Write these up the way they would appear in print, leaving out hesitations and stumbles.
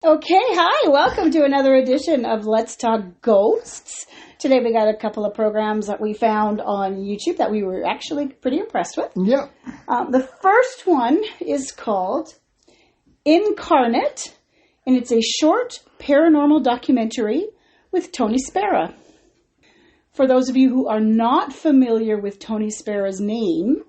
Okay, hi, welcome to another edition of Let's Talk Ghosts. Today we got a couple of programs that we found on YouTube that we were actually pretty impressed with. Yeah. The first one is called Incarnate, and it's a short paranormal documentary with Tony Spera. For those of you who are not familiar with Tony Spera's name,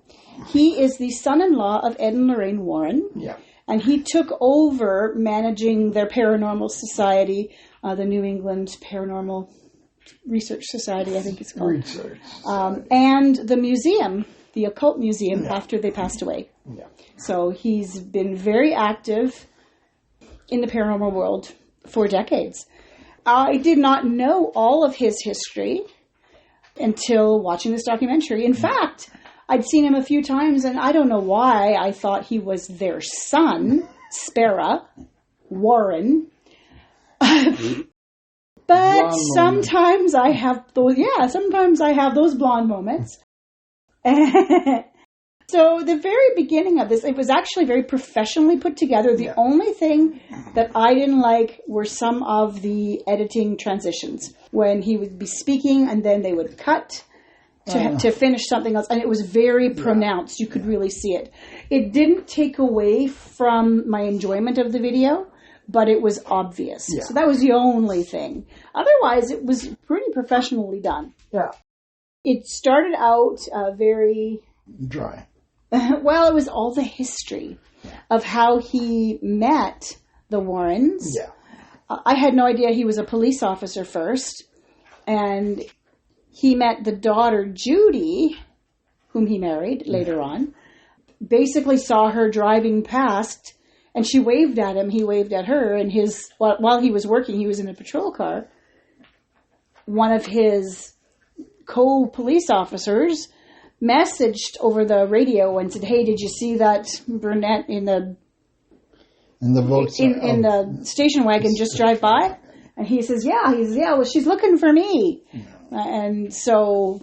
he is the son-in-law of Ed and Lorraine Warren. Yeah. And he took over managing their paranormal society, the New England Paranormal Research Society, I think it's called. And the museum, the Occult Museum, after they passed away. Yeah. So he's been very active in the paranormal world for decades. I did not know all of his history until watching this documentary. In fact, I'd seen him a few times, and I don't know why I thought he was their son, Spera, Warren. But sometimes I have those blonde moments. So the very beginning of this, it was actually very professionally put together. The only thing that I didn't like were some of the editing transitions, when he would be speaking and then they would cut to finish something else, and it was very pronounced. You could really see it. It didn't take away from my enjoyment of the video, but it was obvious. Yeah. So that was the only thing. Otherwise, it was pretty professionally done. Yeah. It started out very dry. Well, it was all the history of how he met the Warrens. Yeah. I had no idea he was a police officer first, and he met the daughter, Judy, whom he married later on, basically saw her driving past, and she waved at him. He waved at her, and while he was working, he was in a patrol car. One of his co-police officers messaged over the radio and said, "Hey, did you see that brunette in the station wagon just drive by?" And he says, "Yeah." He says, "Yeah, well, she's looking for me." And so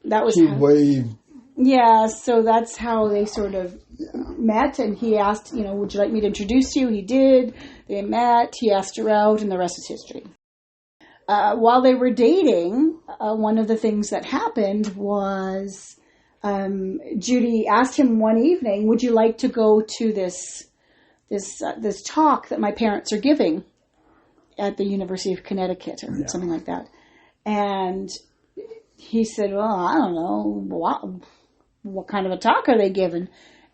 that was waved. Yeah, so that's how they sort of met. And he asked, "Would you like me to introduce you?" He did. They met. He asked her out, and the rest is history. While they were dating, one of the things that happened was Judy asked him one evening, "Would you like to go to this talk that my parents are giving at the University of Connecticut," or something like that? And he said, "Well, I don't know. What kind of a talk are they giving?"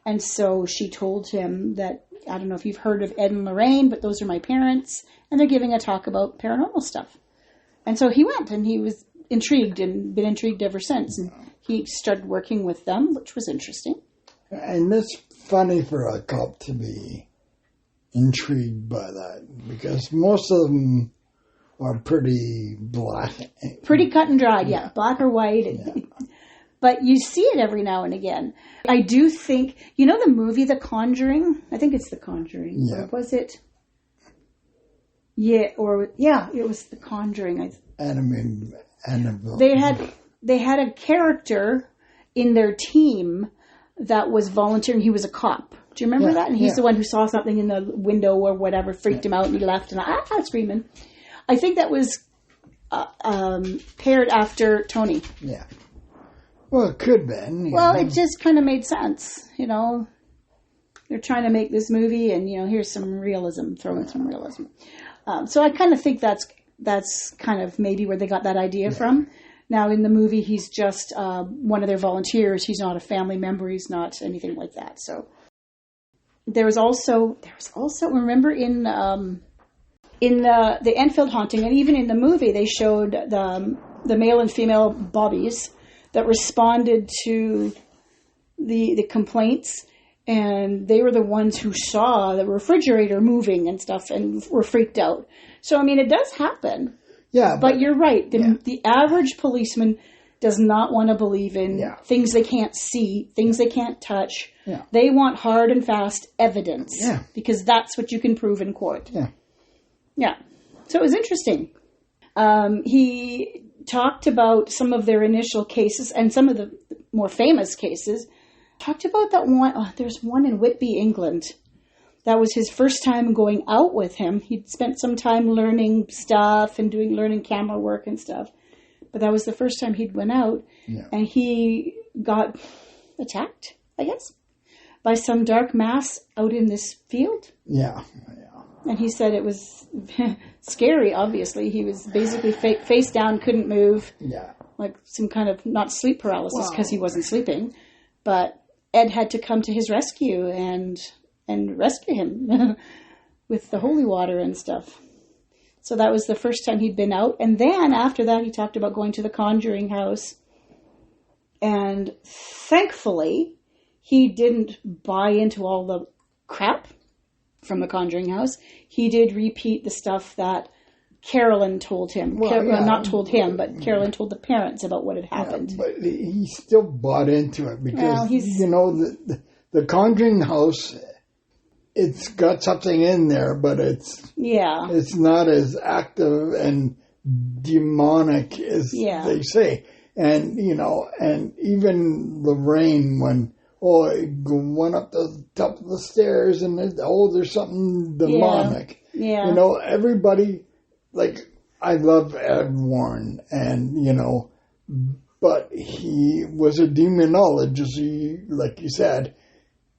And so she told him that, "I don't know if you've heard of Ed and Lorraine, but those are my parents, and they're giving a talk about paranormal stuff." And so he went, and he was intrigued and been intrigued ever since. And he started working with them, which was interesting. And it's funny for a cop to be intrigued by that, because most of them are pretty black. Pretty cut and dried, black or white. But you see it every now and again. I do think, the movie The Conjuring? I think it's The Conjuring. Yeah. Or was it? Yeah, it was The Conjuring. Annabelle. They had a character in their team that was volunteering. He was a cop. Do you remember that? And he's the one who saw something in the window or whatever, freaked him out, and he left, and screaming. I think that was paired after Tony. Yeah. Well, it could have been. Well, it just kind of made sense, They're trying to make this movie, and, here's some realism, throw in some realism. So I kind of think that's kind of maybe where they got that idea from. Now, in the movie, he's just one of their volunteers. He's not a family member. He's not anything like that. So there was also remember in the Enfield haunting, and even in the movie, they showed the male and female bobbies that responded to the complaints, and they were the ones who saw the refrigerator moving and stuff and were freaked out. So, I mean, it does happen. Yeah. But you're right. The average policeman does not want to believe in things they can't see, things they can't touch. Yeah. They want hard and fast evidence. Yeah. Because that's what you can prove in court. Yeah. Yeah. So it was interesting. He talked about some of their initial cases and some of the more famous cases. Talked about that one. There's one in Whitby, England, that was his first time going out with him. He'd spent some time learning stuff and learning camera work and stuff. But that was the first time he'd went out. Yeah. And he got attacked, I guess, by some dark mass out in this field. Yeah. And he said it was scary, obviously. He was basically face down, couldn't move. Yeah. Like some kind of, not sleep paralysis because he wasn't sleeping. But Ed had to come to his rescue and rescue him with the holy water and stuff. So that was the first time he'd been out. And then after that, he talked about going to the Conjuring house. And thankfully, he didn't buy into all the crap from the Conjuring house. He did repeat the stuff that Carolyn told him. Not told him, but Carolyn told the parents about what had happened. Yeah, but he still bought into it because, the Conjuring house, it's got something in there, but it's not as active and demonic as they say. And, and even Lorraine, when went up the top of the stairs and there's something demonic. Yeah. Everybody, I love Ed Warren and, but he was a demonologist, like you said,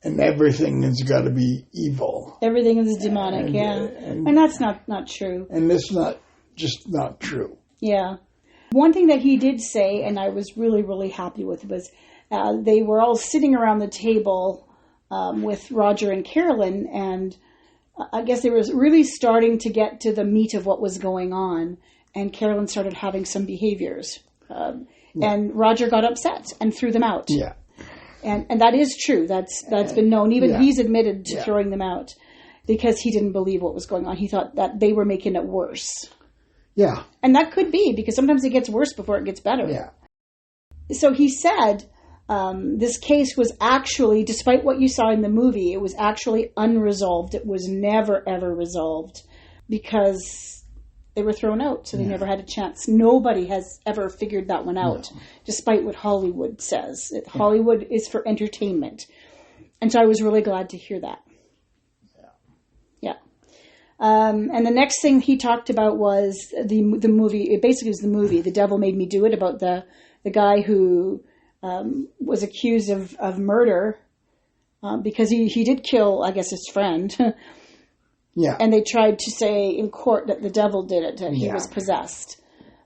and everything has got to be evil. Everything is demonic, and that's not true. And it's not true. Yeah. One thing that he did say, and I was really, really happy with, was they were all sitting around the table with Roger and Carolyn, and I guess they were really starting to get to the meat of what was going on, and Carolyn started having some behaviors. And Roger got upset and threw them out. Yeah. And that is true. That's been known. Even he's admitted to throwing them out because he didn't believe what was going on. He thought that they were making it worse. Yeah. And that could be, because sometimes it gets worse before it gets better. Yeah. So he said this case was actually, despite what you saw in the movie, it was actually unresolved. It was never, ever resolved because they were thrown out, so they never had a chance. Nobody has ever figured that one out, despite what Hollywood says. Hollywood is for entertainment. And so I was really glad to hear that. Yeah. And the next thing he talked about was the movie. It basically was the movie, The Devil Made Me Do It, about the guy who was accused of murder because he did kill, I guess, his friend. Yeah. And they tried to say in court that the devil did it and he was possessed.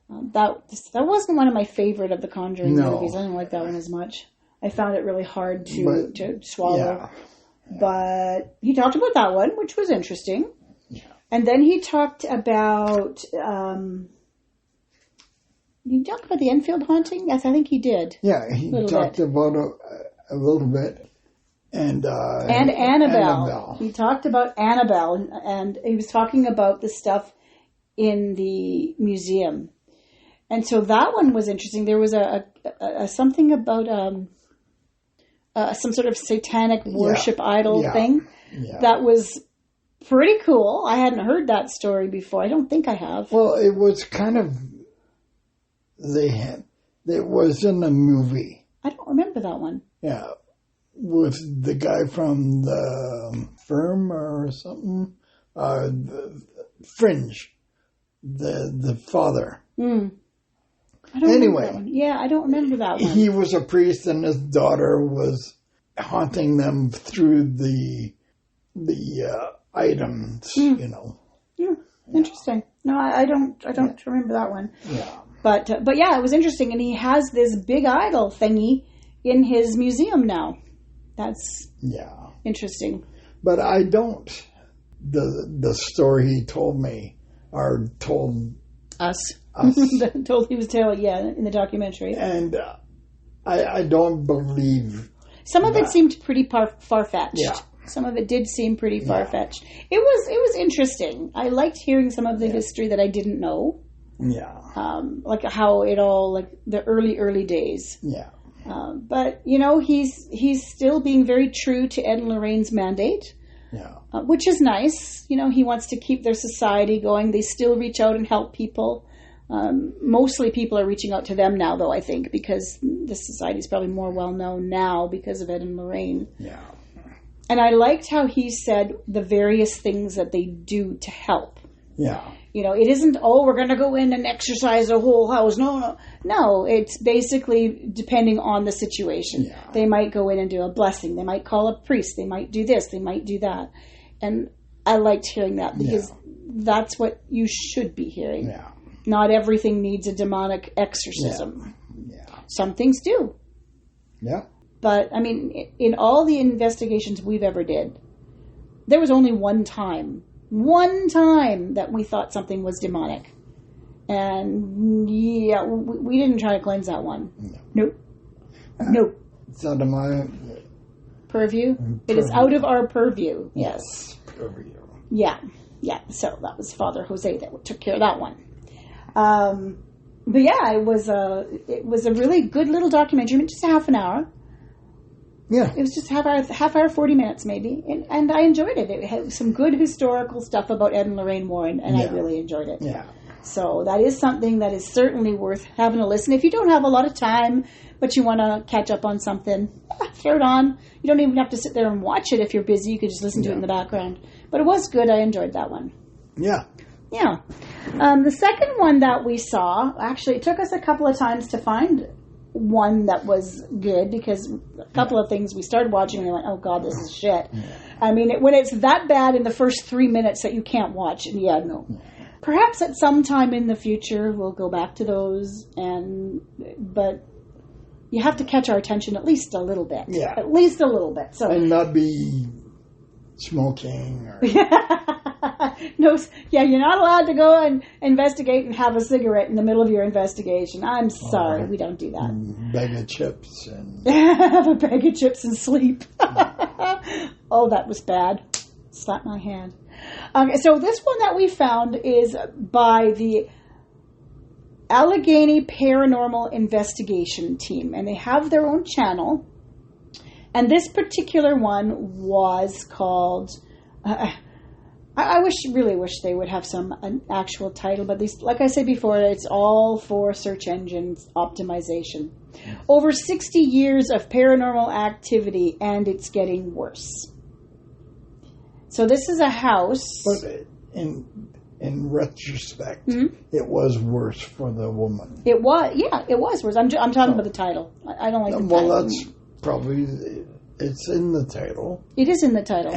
That wasn't one of my favorite of the Conjuring movies. I didn't like that one as much. I found it really hard to swallow. Yeah. But he talked about that one, which was interesting. Yeah. And then he talked about the Enfield haunting? Yes, I think he did. Yeah, he talked about a little bit. And Annabelle. He talked about Annabelle, and he was talking about the stuff in the museum. And so that one was interesting. There was a something about some sort of satanic worship idol thing that was pretty cool. I hadn't heard that story before. I don't think I have. Well, it was kind of it was in a movie. I don't remember that one. Yeah. With the guy from the Firm or something, the Fringe, the father. I don't remember that one. Yeah, I don't remember that one. He was a priest, and his daughter was haunting them through the items. Yeah, interesting. No, I don't remember that one. Yeah, but yeah, it was interesting, and he has this big idol thingy in his museum now. That's interesting. But I don't. The story he told me, or told us. He was telling, in the documentary. And I don't believe. Some of it seemed pretty far-fetched. Yeah. Some of it did seem pretty far-fetched. It was interesting. I liked hearing some of the history that I didn't know. Yeah. Like how it all, like the early days. Yeah. But he's still being very true to Ed and Lorraine's mandate, which is nice. He wants to keep their society going. They still reach out and help people. Mostly people are reaching out to them now, though, I think, because the society is probably more well known now because of Ed and Lorraine. Yeah. And I liked how he said the various things that they do to help. Yeah. It isn't, we're going to go in and exercise the whole house. No, it's basically depending on the situation. Yeah. They might go in and do a blessing. They might call a priest. They might do this. They might do that. And I liked hearing that because that's what you should be hearing. Yeah. Not everything needs a demonic exorcism. Yeah. Some things do. Yeah. But, I mean, in all the investigations we've ever did, there was only one time that we thought something was demonic. And, we didn't try to cleanse that one. No. Nope. It's out of my... Purview? It is out of our purview. Yes. Purview. Yeah. So that was Father Jose that took care of that one. But yeah, it was a really good little documentary, just a half an hour. Yeah. It was just half hour, 40 minutes maybe. And I enjoyed it. It had some good historical stuff about Ed and Lorraine Warren, and I really enjoyed it. Yeah. So that is something that is certainly worth having a listen. If you don't have a lot of time, but you want to catch up on something, throw it on. You don't even have to sit there and watch it if you're busy. You could just listen to it in the background. But it was good. I enjoyed that one. Yeah. Yeah. The second one that we saw, actually, it took us a couple of times to find one that was good because a couple of things we started watching and we went, oh God, this is shit. Yeah. I mean, when it's that bad in the first 3 minutes that you can't watch, and no. Perhaps at some time in the future we'll go back to those, but you have to catch our attention at least a little bit. Yeah. At least a little bit. So. And not be smoking or... No, you're not allowed to go and investigate and have a cigarette in the middle of your investigation. I'm sorry, we don't do that. Bag of chips and... Have a bag of chips and sleep. Oh, that was bad. Slap my hand. So this one that we found is by the Allegheny Paranormal Investigation team, and they have their own channel. And this particular one was called... I really wish they would have an actual title, but these, like I said before, it's all for search engine optimization. Over 60 years of paranormal activity, and it's getting worse. So this is a house. But in retrospect, it was worse for the woman. It was worse. I'm talking about the title. I don't like the title. Well, that's probably, it's in the title. It is in the title.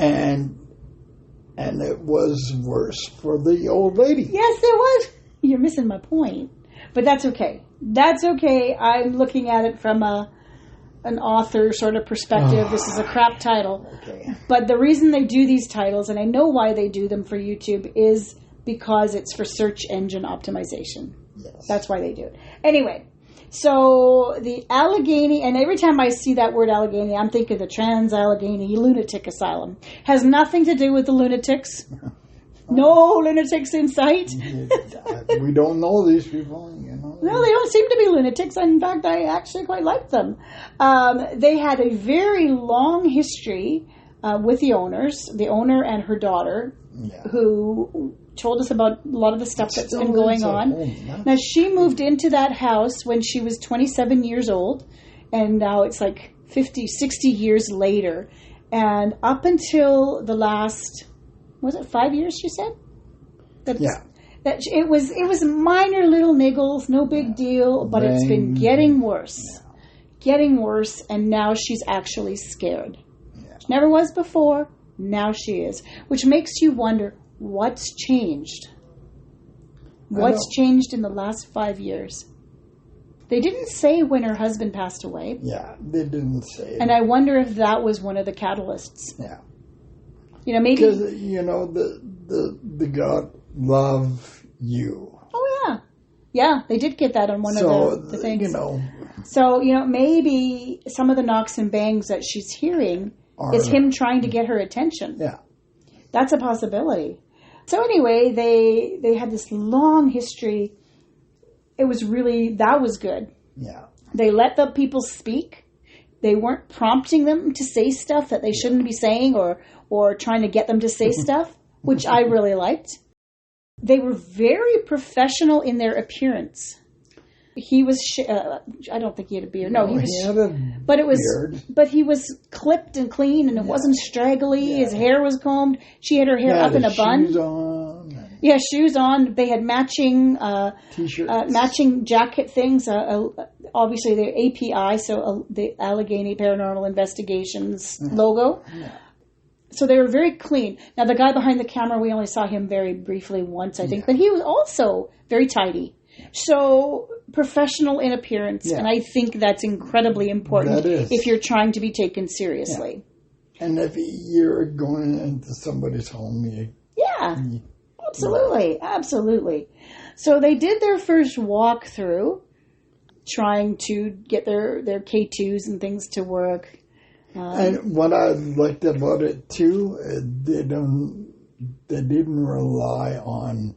And it was worse for the old lady. Yes, it was. You're missing my point. But that's okay. That's okay. I'm looking at it from an author sort of perspective. This is a crap title. Okay. But the reason they do these titles, and I know why they do them for YouTube, is because it's for search engine optimization. Yes. That's why they do it. Anyway, so the Allegheny, and every time I see that word Allegheny, I'm thinking the Trans-Allegheny Lunatic Asylum. Has nothing to do with the lunatics. No lunatics in sight. We don't know these people, No, they don't seem to be lunatics. In fact, I actually quite like them. They had a very long history with the owner and her daughter, who told us about a lot of the stuff that's been going on. Now, she moved into that house when she was 27 years old, and now it's like 50, 60 years later. And up until the last, was it 5 years, she said? That it was minor little niggles, no big deal, but it's been getting worse. Getting worse, and now she's actually scared. She never was before, now she is. Which makes you wonder, what's changed? What's changed in the last 5 years? They didn't say when her husband passed away. Yeah, they didn't say. And I wonder if that was one of the catalysts. Yeah. Maybe... Because, the God love you. Oh, yeah. Yeah, they did get that on one of the things. So, maybe some of the knocks and bangs that she's hearing is him trying to get her attention. Yeah. That's a possibility. So anyway, they had this long history. That was good. Yeah. They let the people speak. They weren't prompting them to say stuff that they shouldn't be saying or trying to get them to say stuff, which I really liked. They were very professional in their appearance. He was, I don't think he had a beard. No, he had a beard. But he was clipped and clean, and it wasn't straggly. Yeah. His hair was combed. She had her hair up in a bun. Shoes on. Yeah, shoes on. They had matching T-shirts, matching jacket things. Obviously, the API, so the Allegheny Paranormal Investigations logo. Yeah. So they were very clean. Now, the guy behind the camera, we only saw him very briefly once, I think, but he was also very tidy. So professional in appearance, and I think that's incredibly important if you're trying to be taken seriously. Yeah. And if you're going into somebody's home, absolutely. So they did their first walkthrough, trying to get their K2s and things to work. And what I liked about it too, they didn't rely on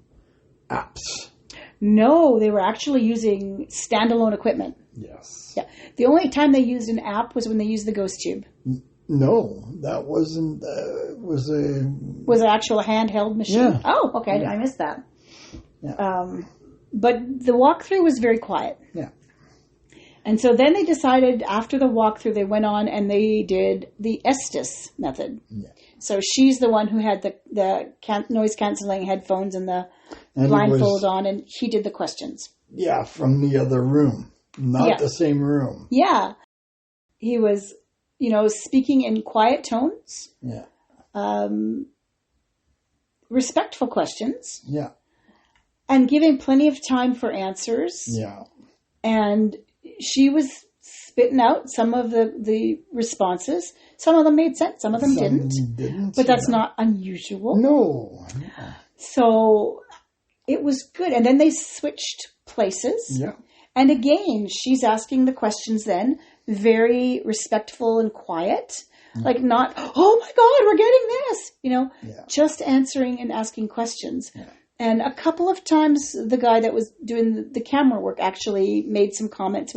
apps. No, they were actually using standalone equipment. Yes. Yeah. The only time they used an app was when they used the ghost tube. No, that wasn't. Was an actual handheld machine. Yeah. Oh, okay. Yeah. I missed that. Yeah. But the walkthrough was very quiet. Yeah. And so then they decided, after the walkthrough, they went on and they did the Estes method. Yeah. So she's the one who had the noise-canceling headphones and the blindfold on, and he did the questions. Yeah, from the other room, not the same room. Yeah. He was, speaking in quiet tones. Yeah. Respectful questions. Yeah. And giving plenty of time for answers. Yeah. And she was spitting out some of the responses. Some of them made sense. Some of them didn't. But that's not unusual. No. So it was good. And then they switched places. Yeah. And again, she's asking the questions then, very respectful and quiet. Like not, oh my God, we're getting this. Just answering and asking questions. Yeah. And a couple of times the guy that was doing the camera work actually made some comments,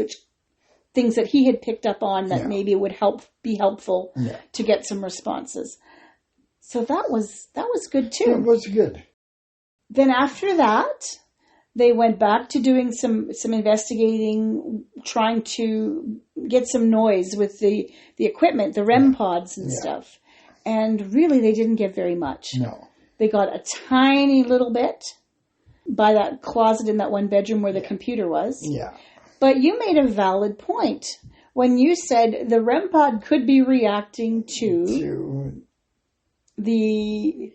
things that he had picked up on that maybe would be helpful to get some responses. So that was good too. It was good. Then after that, they went back to doing some investigating, trying to get some noise with the equipment, the REM pods and stuff. And really, they didn't get very much. No. They got a tiny little bit by that closet in that one bedroom where the computer was. Yeah. But you made a valid point when you said the REM pod could be reacting to the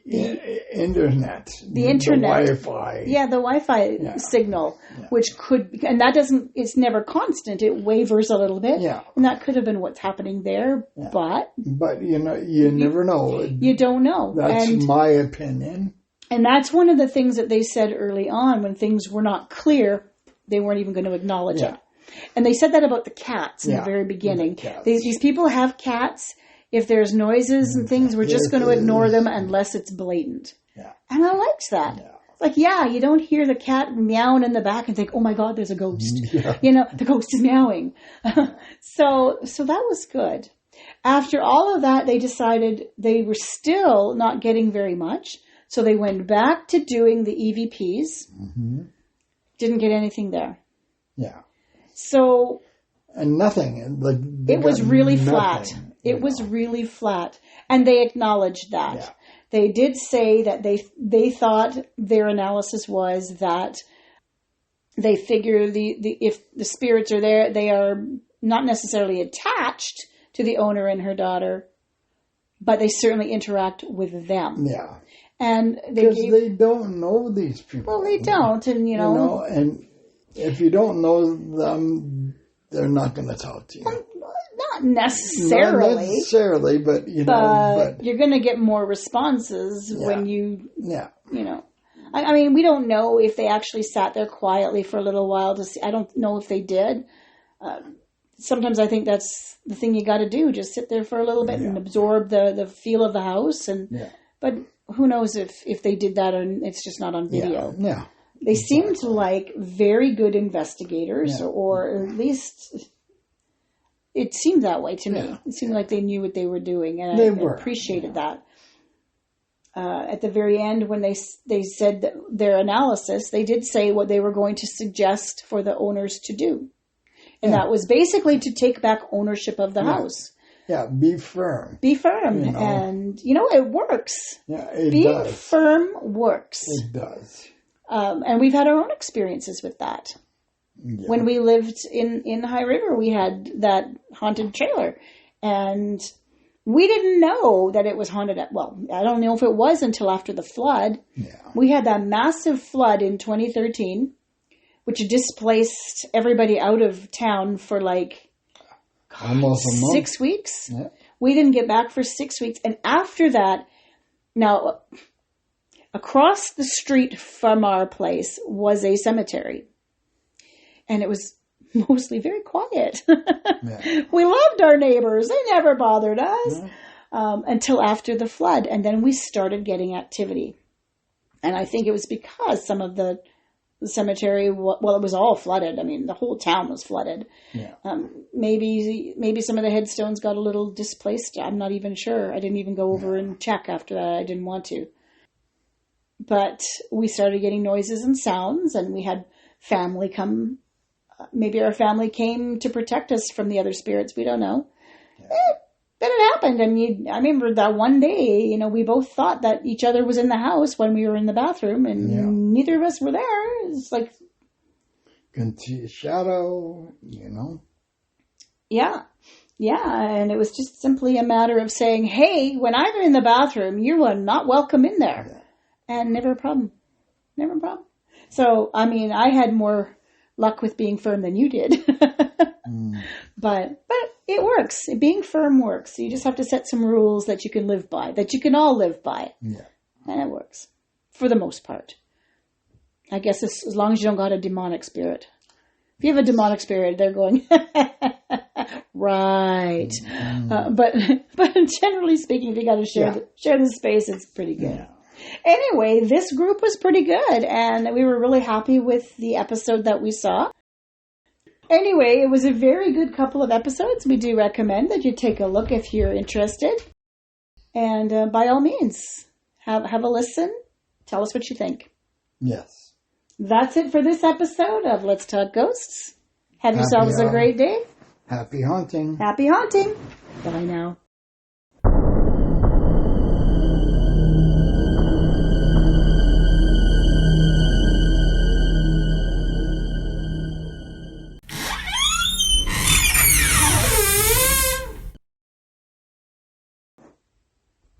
internet. The internet. The Wi-Fi. Yeah, the Wi-Fi signal, which could, and that it's never constant. It wavers a little bit. Yeah. And that could have been what's happening there, but you never know. You don't know. That's my opinion. And that's one of the things that they said early on when things were not clear, they weren't even going to acknowledge it. And they said that about the cats in the very beginning. These people have cats. If there's noises and things, we're just going to ignore them unless it's blatant. Yeah. And I liked that. Yeah. Like, you don't hear the cat meowing in the back and think, oh my God, there's a ghost. Yeah. The ghost is meowing. So that was good. After all of that, they decided they were still not getting very much. So they went back to doing the EVPs. Mm-hmm. Didn't get anything there. Yeah. So. And nothing. It was really flat. It was really flat. And they acknowledged that. Yeah. They did say that they thought their analysis was that they figure if the spirits are there, they are not necessarily attached to the owner and her daughter, but they certainly interact with them. Yeah. And because they don't know these people. Well, they don't. And, and if you don't know them, they're not going to talk to you. Not necessarily. Not necessarily, but but you're going to get more responses when you. Yeah. I mean, we don't know if they actually sat there quietly for a little while to see. I don't know if they did. Sometimes I think that's the thing you got to do. Just sit there for a little bit and absorb the feel of the house. But who knows if they did that or it's just not on video. Yeah. They seemed like very good investigators, or at least it seemed that way to me. It seemed like they knew what they were doing, and I appreciated that. at the very end, when they said that their analysis, they did say what they were going to suggest for the owners to do. And that was basically to take back ownership of the house. Yeah, be firm. Be firm. You know? And, it works. Yeah, it does. Being firm works. It does. And we've had our own experiences with that. Yeah. When we lived in High River, we had that haunted trailer. And we didn't know that it was haunted. I don't know if it was until after the flood. Yeah. We had that massive flood in 2013, which displaced everybody out of town for almost a month. 6 weeks. Yeah. We didn't get back for 6 weeks. And after that, now, across the street from our place was a cemetery. And it was mostly very quiet. Yeah. We loved our neighbors. They never bothered us until after the flood. And then we started getting activity. And I think it was because some of the cemetery, it was all flooded. I mean, the whole town was flooded. Yeah. Maybe some of the headstones got a little displaced. I'm not even sure. I didn't even go over and check after that. I didn't want to. But we started getting noises and sounds, and we had family come. Maybe our family came to protect us from the other spirits. We don't know. Yeah. Then it happened. And I remember that one day, we both thought that each other was in the house when we were in the bathroom, and neither of us were there. It's like... Can see a shadow, Yeah. Yeah. And it was just simply a matter of saying, hey, when I'm in the bathroom, you are not welcome in there. Yeah. And never a problem. Never a problem. So, I had more luck with being firm than you did. But it works. Being firm works. You just have to set some rules that you can live by, that you can all live by. Yeah. And it works. For the most part. I guess as long as you don't got a demonic spirit. If you have a demonic spirit, they're going, right. But generally speaking, if you got to share the space, it's pretty good. Yeah. Anyway, this group was pretty good, and we were really happy with the episode that we saw. Anyway, it was a very good couple of episodes. We do recommend that you take a look if you're interested. And by all means, have a listen. Tell us what you think. Yes. That's it for this episode of Let's Talk Ghosts. Have yourselves a great day. Happy haunting. Happy haunting. Bye now.